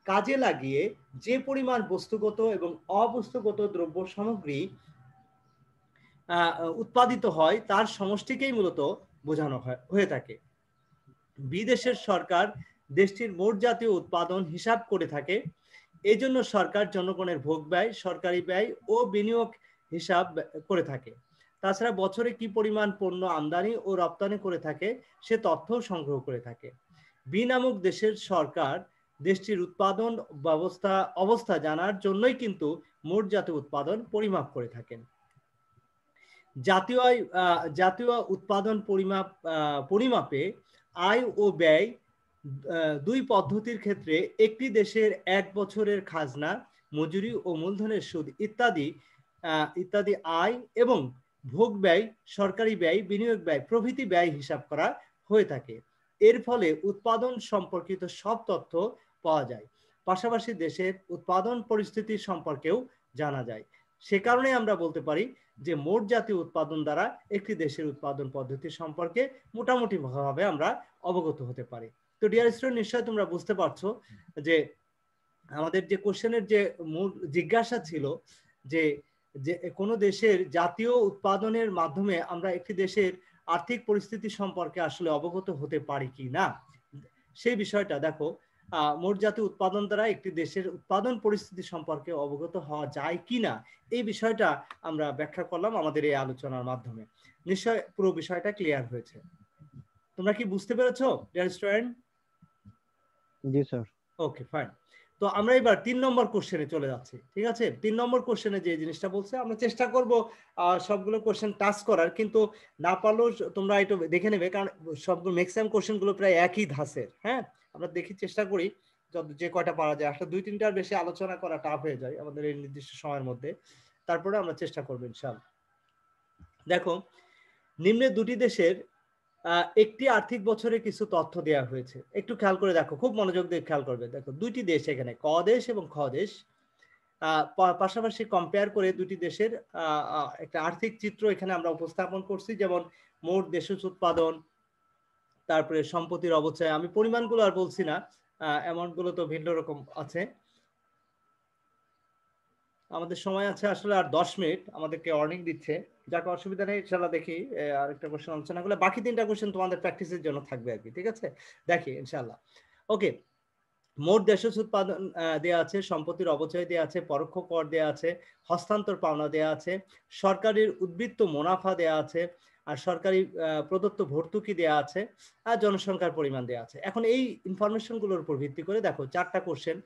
কাজে লাগিয়ে যে পরিমাণ বস্তুগত এবং অবস্তুগত দ্রব্য সামগ্রী উৎপাদিত হয় তার সমষ্টিকেই মূলত বোঝানো হয়ে থাকে। বিদেশের সরকার দেশটির মোট জাতীয় উৎপাদন হিসাব করে থাকে। এই জন্য সরকার জনগণের ভোগ ব্যয়, সরকারি ব্যয় ও বিনিয়োগ হিসাব করে থাকে। তাছাড়া বছরে কি পরিমাণ পণ্য আমদানি ও রপ্তানি করে থাকে সে তথ্য সংগ্রহ করে থাকে। বি নামক দেশের সরকার দেশটির উৎপাদন অবস্থা জানার জন্যই কিন্তু মোট জাতীয় উৎপাদন পরিমাপ করে থাকেন। জাতীয় উৎপাদন পরিমাপে আয় ও ব্যয় দুই পদ্ধতির ক্ষেত্রে একটি দেশের এক বছরের খাজনা মজুরি ও মূলধনের সুদ ইত্যাদি ইত্যাদি আয় এবং ভোগ ব্যয়, সরকারি ব্যয়, বিনিয়োগ ব্যয় প্রভৃতি ব্যয় হিসাব করা হয়ে থাকে। এর ফলে উৎপাদন সম্পর্কিত সব তথ্য পাওয়া যায়, পাশাপাশি দেশের উৎপাদন পরিস্থিতি সম্পর্কেও জানা যায়। সে কারণে আমরা বলতে পারি যে মোট জাতীয় উৎপাদন দ্বারা একটি দেশের উৎপাদন পদ্ধতি সম্পর্কে মোটামুটি ভাবে আমরা অবগত হতে পারি। তো ডিয়ার স্টুডেন্ট, নিশ্চয়ই তোমরা বুঝতে পারছো যে আমাদের যে কোশ্চেনের যে মূল জিজ্ঞাসা ছিল যে যে কোনো দেশের জাতীয় উৎপাদনের মাধ্যমে আমরা একটি দেশের আর্থিক পরিস্থিতি সম্পর্কে আসলে অবগত হতে পারি কি না, সেই বিষয়টা দেখো। মোট জাতীয় উৎপাদন দ্বারা একটি দেশের উৎপাদন পরিস্থিতি সম্পর্কে অবগত হওয়া যায় কি না, এই বিষয়টা আমরা ব্যাখ্যা করলাম আমাদের এই আলোচনার মাধ্যমে। নিশ্চয় পুরো বিষয়টা ক্লিয়ার হয়েছে। তোমরা কি বুঝতে পেরেছো ডিয়ার স্টুডেন্ট? জি স্যার। ওকে, ফাইন। তো আমরা এবার 3 নম্বর কোশ্চেনে চলে যাচ্ছি, ঠিক আছে? 3 নম্বর কোশ্চেনে যে জিনিসটা বলছে, আমরা চেষ্টা করব সবগুলো কোশ্চেন টাচ করার, কিন্তু না পারলেও তোমরা একটু দেখে নেবে, কারণ সবগুলো ম্যাক্সিমাম কোশ্চেন গুলো প্রায় একই ধাঁচের। হ্যাঁ, আমরা দেখি, চেষ্টা করি যে কয়টা পারা যায়। আসলে 2-3টার বেশি আলোচনা করা টাফ হয়ে যায় আমাদের এই নির্দিষ্ট সময়ের মধ্যে, তারপরে আমরা চেষ্টা করবো ইনশাআল্লাহ। দেখো, নিম্নে দুটি দেশের একটি আর্থিক বছরে কিছু তথ্য দেওয়া হয়েছে, একটু খেয়াল করে দেখো, খুব মনোযোগ দিয়ে খেয়াল করবে। দেখো, দুইটি দেশ এখানে, ক দেশ এবং খ দেশ, পাশাপাশি কম্পেয়ার করে দুটি দেশের একটা আর্থিক চিত্র এখানে আমরা উপস্থাপন করছি। যেমন মোট দেশজ উৎপাদন, তারপরে সম্পত্তির অবচয়, আমি পরিমাণগুলো আর বলছি না, অ্যামাউন্ট গুলো তো ভিন্ন রকম আছে। আমাদের সময় আছে আসলে আর 10 মিনিট, আমাদেরকে ওয়ার্নিং দিচ্ছে, যাকে অসুবিধা নেই, ইনশাআল্লাহ দেখি আরেকটা কোশ্চেন আলোচনা করলে বাকি 3টা কোশ্চেন তোমাদের প্র্যাকটিসের জন্য থাকবে আর কি, ঠিক আছে? দেখি ইনশাআল্লাহ। ওকে, মোট দেশজ উৎপাদন দেয়া আছে, সম্পত্তির অবচয় দেয়া আছে, পরোক্ষ কর দেয়া আছে, হস্তান্তর পাওনা দেয়া আছে, সরকারের উদ্বৃত্ত মুনাফা দেয়া আছে, আর সরকারি প্রদত্ত ভর্তুকি দেয়া আছে, আর জনসংখ্যার পরিমাণ দেয়া আছে। এখন এই ইনফরমেশন গুলোর উপর ভিত্তি করে দেখো 4টা কোশ্চেন।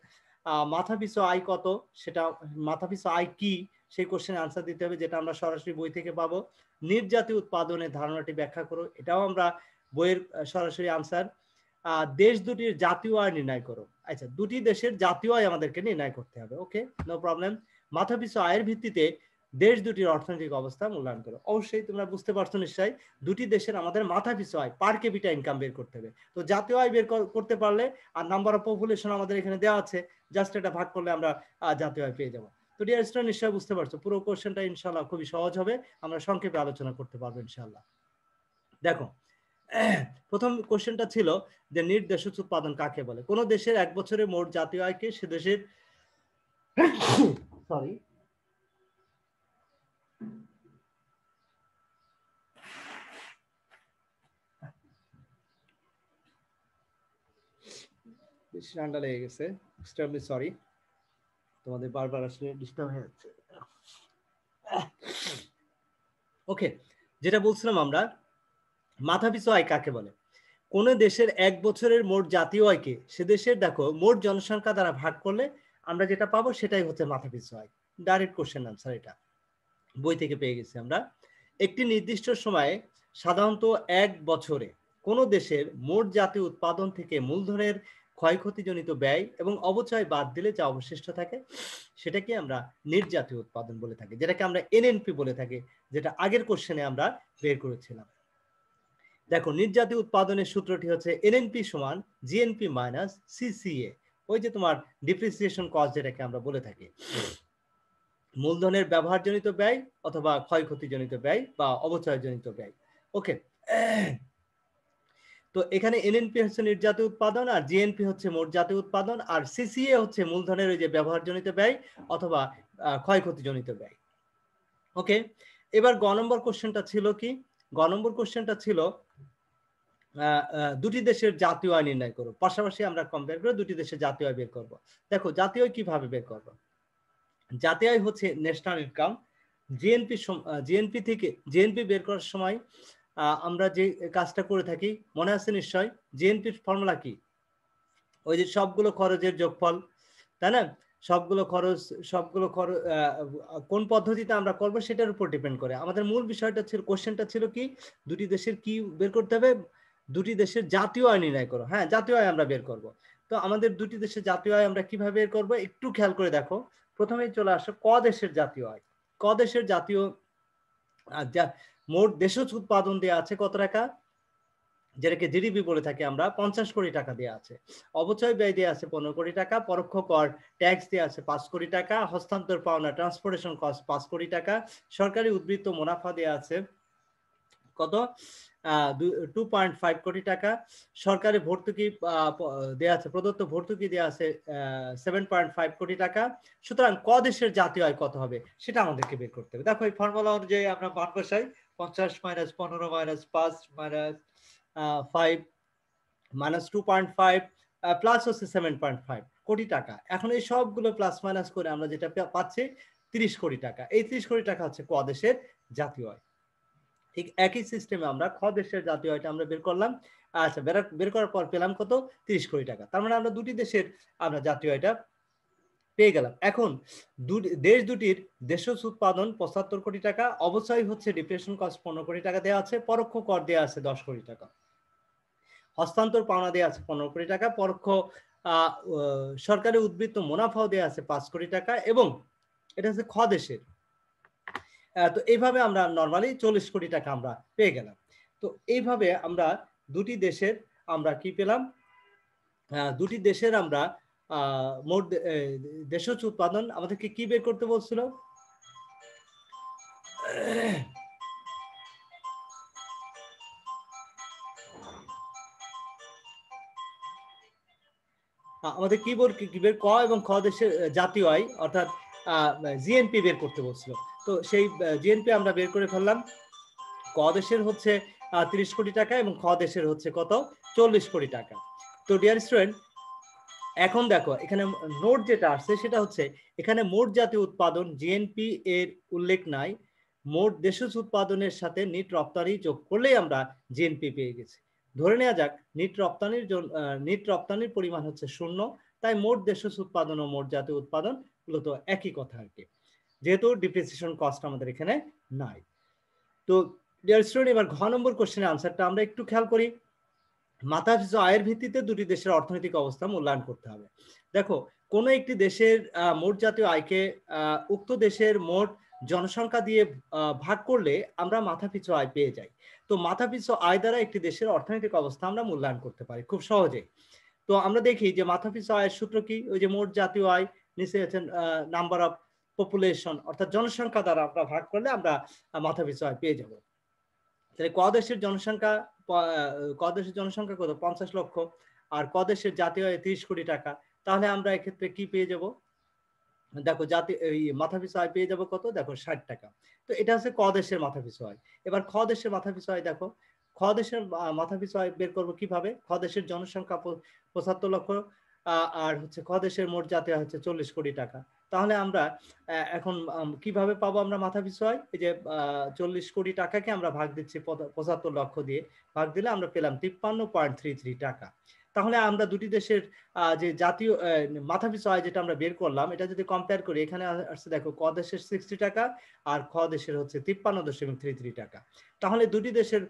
মাথাপিছু আয় কত, সেটা মাথাপিছু আয় কি, সেই কোশ্চেনের আনসার দিতে হবে, যেটা আমরা সরাসরি বই থেকে পাবো। নির্জাতীয় উৎপাদনের ধারণাটি ব্যাখ্যা করো, এটাও আমরা বইয়ের সরাসরি আনসার। দেশ দুটির জাতীয় আয় নির্ণয় করো। আচ্ছা, দুটি দেশের জাতীয় আয় আমাদেরকে নির্ণয় করতে হবে। ওকে, নো প্রবলেম। মাথাপিছু আয়ের ভিত্তিতে দেশ দুটির অর্থনৈতিক অবস্থা মূল্যায়ন করো। অবশ্যই তোমরা বুঝতে পারছো নিশ্চয়ই, দুটি দেশের আমাদের মাথাপিছু আয়, পার ক্যাপিটা ইনকাম বের করতে হবে। তো জাতীয় আয় বের করতে পারলে, আর নাম্বার অফ পপুলেশন আমাদের এখানে দেওয়া আছে, জাস্ট এটা ভাগ করলে আমরা জাতীয় আয় পেয়ে যাবো। তো ডিয়ার স্টুডেন্ট, নিশ্চয়ই বুঝতে পারছো, পুরো কোশ্চেনটা ইনশাআল্লাহ খুবই সহজ হবে, আমরা সংক্ষেপে আলোচনা করতে পারবো ইনশাআল্লাহ। দেখো, প্রথম কোশ্চেনটা ছিল যে নির্দেশজ উৎপাদন কাকে বলে। কোন দেশের এক বছরে মোট জাতীয় আয়কে সে দেশের সরি বেশি ঠান্ডা লেগে গেছে, এক্সট্রিমলি সরি, তোমাদের বারবার আসলে ডিস্টার্ব হয়ে যাচ্ছে। ওকে, যেটা বলছিলাম আমরা, মাথাপিছু আয় কাকে বলে। কোন দেশের এক বছরের মোট জাতীয় আয়কে সে দেশের, দেখো, মোট জনসংখ্যা দ্বারা ভাগ করলে আমরা যেটা পাবো সেটাই হচ্ছে মাথাপিছু আয়। ডাইরেক্ট কোশ্চেন আনসার, এটা বই থেকে পেয়ে গেছি আমরা। একটি নির্দিষ্ট সময়ে, সাধারণত এক বছরে, কোন দেশের মোট জাতীয় উৎপাদন থেকে মূলধনের ক্ষয়ক্ষতিজনিত ব্যয় এবং অবচয় বাদ দিলে যা অবশিষ্ট থাকে সেটাকে আমরা নির্জাতীয় উৎপাদন বলে থাকি, যেটাকে আমরা এনএনপি বলে থাকি, যেটা আগের কোশ্চেনে আমরা বের করেছিলাম। দেখো, নির্জাতীয় উৎপাদনের সূত্রটি হচ্ছে এনএনপি সমান জিএনপি মাইনাস সিসিএ, ওই যে তোমার ডিপ্রিসিয়েশন কস্ট যেটাকে আমরা বলে থাকি, মূলধনের ব্যবহারজনিত ব্যয় অথবা ক্ষয়ক্ষতিজনিত ব্যয় বা অবচয়জনিত ব্যয়। ওকে, তো এখানে এনএনপি হচ্ছে নির্জাতীয় উৎপাদন, আর জিএনপি হচ্ছে মোট জাতীয় উৎপাদন, আর সিসিএ হচ্ছে মূলধনের ওই যে ব্যবহারজনিত ব্যয় অথবা ক্ষয়ক্ষতিজনিত ব্যয়। ওকে, এবার গ নম্বর কোশ্চেনটা ছিল কি? গ নম্বর কোশ্চেনটা ছিল দুটি দেশের জাতীয় আয় নির্ণয় করো, পাশাপাশি আমরা কম্পেয়ার করে দুটি দেশের জাতীয় আয় বের করব। দেখো, জাতীয় আয় কিভাবে বের করব? জাতীয় আয় হচ্ছে ন্যাশনাল ইনকাম। জিএনপি থেকে জিএনপি বের করার সময় আমরা যে কাজটা করে থাকি মনে আছে নিশ্চয়, জিএনপির ফর্মুলা কি? ওই যে সবগুলো খরচের যোগফল, তাই না? সবগুলো খরচ কোন পদ্ধতিতে আমরা করব সেটার উপর ডিপেন্ড করে। আমাদের মূল বিষয়টা ছিল, কোশ্চেনটা ছিল কি, দুটি দেশের কি বের করতে হবে? দুটি দেশের জাতীয় আয় নির্ণয় করো। হ্যাঁ, জাতীয় আয় আমরা বের করব। তো আমাদের দুটি দেশের জাতীয় আয় আমরা কিভাবে বের করব একটু খেয়াল করে দেখো। প্রথমেই চলে আসো ক দেশের জাতীয় আয়। ক দেশের জাতীয় মোট দেশজ উৎপাদন দেওয়া আছে কত টাকা, যেটাকে জিডিপি বলে থাকি আমরা, 50 কোটি টাকা দেওয়া আছে। অবচয় ব্যয় দেওয়া আছে 15 কোটি টাকা, পরোক্ষ কর ট্যাক্স দেওয়া আছে 5 কোটি টাকা, হস্তান্তর পাওনা ট্রান্সপোর্টেশন কস্ট 5 কোটি টাকা, সরকারি উদ্বৃত্ত মুনাফা দেওয়া আছে কত 2.5 কোটি টাকা, সরকারি ভর্তুকি দেওয়া আছে, প্রদত্ত ভর্তুকি দেওয়া আছে 7.5 কোটি টাকা। সুতরাং ক দেশের জাতীয় আয় কত হবে সেটা আমাদেরকে বের করতে হবে। দেখো এই ফর্মুলা অনুযায়ী আমরা মান বসাই, 50 minus 15 minus 5 minus 5 minus 2.5 plus হচ্ছে 7.5 কোটি টাকা। এখন এই সবগুলো প্লাস মাইনাস করে আমরা যেটা পাচ্ছি 30 কোটি টাকা। এই 30 কোটি টাকা হচ্ছে ক দেশের জাতীয় আয়। ঠিক একই সিস্টেমে আমরা খ দেশের জাতীয় আয়টা আমরা বের করলাম। আচ্ছা, বের করার পর পেলাম কত 30 কোটি টাকা। তার মানে আমরা দুটি দেশের আমরা জাতীয় আয়টা পেয়ে গেলাম। এখন দেশ দুটির দেশজ উৎপাদন 75 কোটি টাকা, অবচয় হচ্ছে ডিপ্রেশন কস্ট 15 কোটি টাকা দেওয়া আছে, পরোক্ষ কর দেওয়া আছে 10 কোটি টাকা, হস্তান্তর পাওনা দেওয়া আছে 15 কোটি টাকা, পরোক্ষ সরকারি উদ্বৃত্ত মুনাফাও দেওয়া আছে 5 কোটি টাকা, এবং এটা হচ্ছে খ দেশের। তো এইভাবে আমরা নর্মালি 40 কোটি টাকা আমরা পেয়ে গেলাম। তো এইভাবে আমরা দুটি দেশের আমরা কি পেলাম, দুটি দেশের আমরা মোট দেশজ উৎপাদন আমাদেরকে কি বের করতে বলছিল, আমাদের কি বের ক এবং খ দেশের জাতীয় আয় অর্থাৎ জিএনপি বের করতে বলছিল। তো সেই জিএনপি আমরা বের করে ফেললাম। ক দেশের হচ্ছে 30 কোটি টাকা এবং খ দেশের হচ্ছে কত 40 কোটি টাকা। তো ডিয়ার স্টুডেন্ট, এখন দেখো এখানে নোট যেটা আসছে সেটা হচ্ছে এখানে মোট জাতীয় উৎপাদন জিএনপি এর উল্লেখ নাই, মোট দেশজ উৎপাদনের সাথে নিট রপ্তানি যোগ করলেই আমরা জিএনপি পেয়ে গেছি। ধরে নেওয়া যাক নিট রপ্তানির পরিমাণ হচ্ছে 0, তাই মোট দেশজ উৎপাদন ও মোট জাতীয় উৎপাদন মূলত একই কথা আর কি, যেহেতু ডিপ্রিসিয়েশন কস্ট আমাদের এখানে নাই। তো ডিয়ার স্টুডেন্ট, এবার ঘ নম্বর কোশ্চেনের আনসারটা আমরা একটু খেয়াল করি। মাথাপিছু আয়ের ভিত্তিতে দুটি দেশের অর্থনৈতিক অবস্থা মূল্যায়ন করতে হবে। দেখো, কোন একটি দেশের মোট জাতীয় আয়কে উক্ত দেশের মোট জনসংখ্যা দিয়ে ভাগ করলে আমরা মাথাপিছু আয় পেয়ে যাই। তো মাথাপিছু আয় দ্বারা একটি দেশের অর্থনৈতিক অবস্থা আমরা মূল্যায়ন করতে পারি খুব সহজে। তো আমরা দেখি যে মাথাপিছু আয়ের সূত্র কি, ওই যে মোট জাতীয় আয় নিচে আছে নাম্বার অফ পপুলেশন, অর্থাৎ জনসংখ্যা দ্বারা আমরা ভাগ করলে আমরা মাথাপিছু আয় পেয়ে যাব। তাহলে ক দেশের জনসংখ্যা কত 50 লক্ষ, আর ক দেশের জাতীয় আয় 30 কোটি টাকা। তাহলে আমরা এক্ষেত্রে কি পেয়ে যাব, দেখো মাথাপিছু আয় পেয়ে যাব কত, দেখো 60 টাকা। তো এটা হচ্ছে ক দেশের মাথাপিছু আয়। এবার খ দেশের মাথাপিছু আয় দেখো, খ দেশের মাথাপিছু আয় বের করবো কিভাবে, খ দেশের জনসংখ্যা 75 লক্ষ, আর হচ্ছে খ দেশের মোট জাতীয় আয় হচ্ছে 40 কোটি টাকা। তাহলে আমরা এখন কিভাবে পাবো আমরা মাথাপিছু আয়, এই যে 40 কোটি টাকাকে আমরা ভাগ দিচ্ছি 75 লক্ষ দিয়ে, ভাগ দিলে আমরা পেলাম 53.33 টাকা। তাহলে আমরা দুটি দেশের যে জাতীয় মাথাপিছু আয় যেটা আমরা বের করলাম, এটা যদি কম্পেয়ার করি, এখানে আসছে দেখো ক দেশের 60 টাকা আর খ দেশের হচ্ছে 53.33 টাকা। তাহলে দুটি দেশের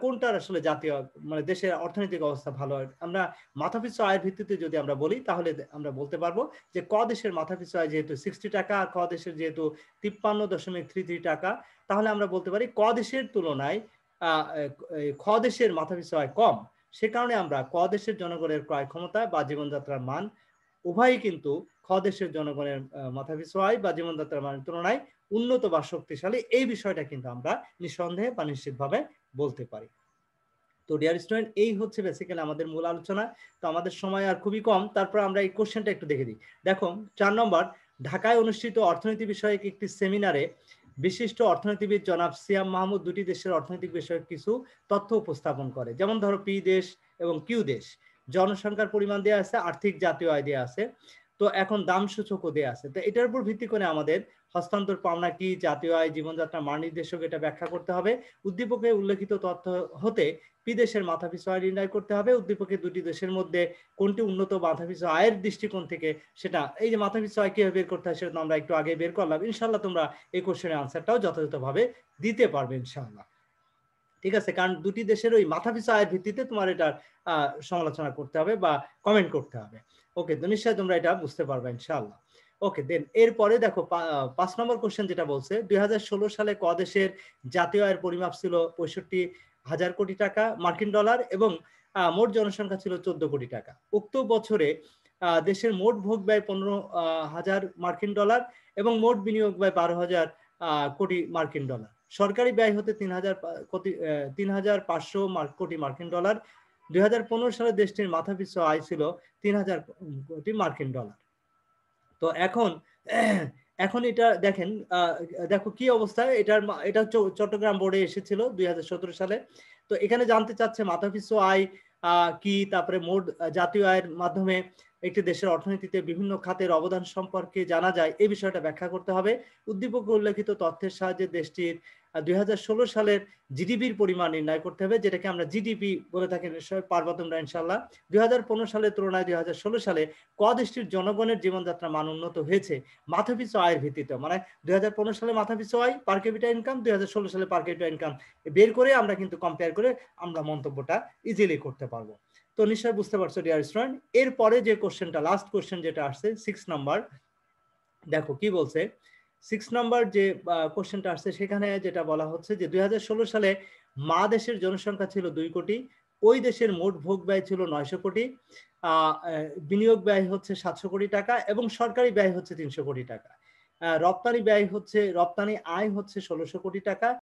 কোনটার আসলে জাতীয় মানে দেশের অর্থনৈতিক অবস্থা ভালো হয়, আমরা মাথাপিছু আয়ের ভিত্তিতে যদি আমরা বলি তাহলে আমরা বলতে পারবো যে ক দেশের মাথাপিছু আয় যেহেতু 60 টাকা আর খ দেশের যেহেতু 53.33 টাকা, তাহলে আমরা বলতে পারি ক দেশের তুলনায় খ দেশের মাথাপিছু আয় কম। সে কারণে আমরা ক দেশের জনগণের ক্রয় ক্ষমতা বা জীবনযাত্রার মান উভয়ই কিন্তু খ দেশের জনগণের মাথাপিছু আয় বা জীবনযাত্রার মানের তুলনায় উন্নত বা শক্তিশালী, এই বিষয়টা কিন্তু আমরা নিঃসন্দেহে বা নিশ্চিতভাবে বলতে পারি। তো ডিয়ার স্টুডেন্ট, এই হচ্ছে বেসিক্যালি আমাদের মূল আলোচনা। তো আমাদের সময় আর খুবই কম, তারপর আমরা এই কোশ্চেনটা একটু দেখে দিই। দেখো 4 নম্বর, ঢাকায় অনুষ্ঠিত অর্থনীতি বিষয়ক একটি সেমিনারে বিশিষ্ট অর্থনীতিবিদ জনাব সিয়াম মাহমুদ দুটি দেশের অর্থনৈতিক বিষয়ক কিছু তথ্য উপস্থাপন করে। যেমন ধরো পি দেশ এবং কিউ দেশ, জনসংখ্যার পরিমাণ দেওয়া আছে, আর্থিক জাতীয় আয় দেওয়া আছে, তো এখন দাম সূচকও দেওয়া আছে। তো এটার উপর ভিত্তি করে আমাদের হস্তান্তর পাওনা কি, জাতীয় আয়, জীবনযাত্রা মান নির্দেশক এটা ব্যাখ্যা করতে হবে। উদ্দীপকে উল্লেখিত তথ্য হতে বিদেশের মাথাপিছু আয় নির্ণয় করতে হবে। উদ্দীপকে দুটি দেশের মধ্যে কোনটি উন্নত মাথাপিছু আয়ের দৃষ্টিকোণ থেকে, সেটা এই যে মাথাপিছু আয় কিভাবে বের করতে হয় সেটা আমরা একটু আগে বের করলাম। ইনশাল্লাহ তোমরা এই কোশ্চেনের আনসারটাও যথাযথভাবে দিতে পারবে ইনশাল্লাহ। ঠিক আছে, কারণ দুটি দেশের ওই মাথাপিছু আয়ের ভিত্তিতে তোমার এটার সমালোচনা করতে হবে বা কমেন্ট করতে হবে। ওকে, তো নিশ্চয়ই তোমরা এটা বুঝতে পারবে ইনশাআল্লাহ। ওকে দেন এরপরে দেখো 5 নম্বর কোশ্চেন যেটা বলছে 2016 সালে ক দেশের জাতীয় আয়ের পরিমাপ ছিল 65,000 কোটি টাকা মার্কিন ডলার এবং মোট জনসংখ্যা ছিল 14 কোটি টাকা। উক্ত বছরে দেশের মোট ভোগ ব্যয় 15,000 মার্কিন ডলার এবং মোট বিনিয়োগ ব্যয় 12,000 কোটি মার্কিন ডলার। সরকারি ব্যয় হতে 3,500 কোটি মার্কিন ডলার। 2015 সালে দেশটির মাথাপিছু আয় ছিল 3,000 কোটি মার্কিন ডলার। তো এখন এখন এটা দেখেন, দেখো কি অবস্থা এটা চট্টগ্রাম বোর্ডে এসেছিল 2017 সালে। তো এখানে জানতে চাচ্ছে মাথাপিছু আয় কি, তারপরে মোট জাতীয় আয়ের মাধ্যমে একটি দেশের অর্থনীতিতে বিভিন্ন খাতের অবদান সম্পর্কে জানা যায়, এই বিষয়টা ব্যাখ্যা করতে হবে। উদ্দীপকে উল্লেখিত তথ্যের সাহায্যে দেশটির 2016 সালের জিডিপির পরিমাণ নির্ণয় করতে হবে, যেটাকে আমরা জিডিপি বলে থাকি। নিশ্চয় পারবা তোমরা ইনশাল্লাহ। 2015 সালের তুলনায় 2016 সালে ক দেশটির জনগণের জীবনযাত্রা মান উন্নত হয়েছে মাথাপিছু আয়ের ভিত্তিতে। মানে 2015 সালে মাথাপিছু আয় পার ক্যাপিটা ইনকাম, 2016 সালে পার ক্যাপিটা ইনকাম বের করে আমরা কিন্তু কম্পেয়ার করে আমরা মন্তব্যটা ইজিলি করতে পারবো। তো নিশ্চয়ই বুঝতে পারছো ডিয়ার স্টুডেন্ট। এরপরে যে কোশ্চেনটা, লাস্ট কোশ্চেন যেটা আসছে 6 নাম্বার, দেখো কি বলছে। 6 নাম্বার যে কোশ্চেনটা আসছে সেখানে যেটা বলা হচ্ছে যে 2016 সালে মা দেশের জনসংখ্যা ছিল 2 কোটি, ওই দেশের মোট ভোগ ব্যয় ছিল 900 কোটি, বিনিয়োগ ব্যয় হচ্ছে 700 কোটি টাকা এবং সরকারি ব্যয় হচ্ছে 300 কোটি টাকা। রপ্তানি আয় হচ্ছে 1600 কোটি টাকা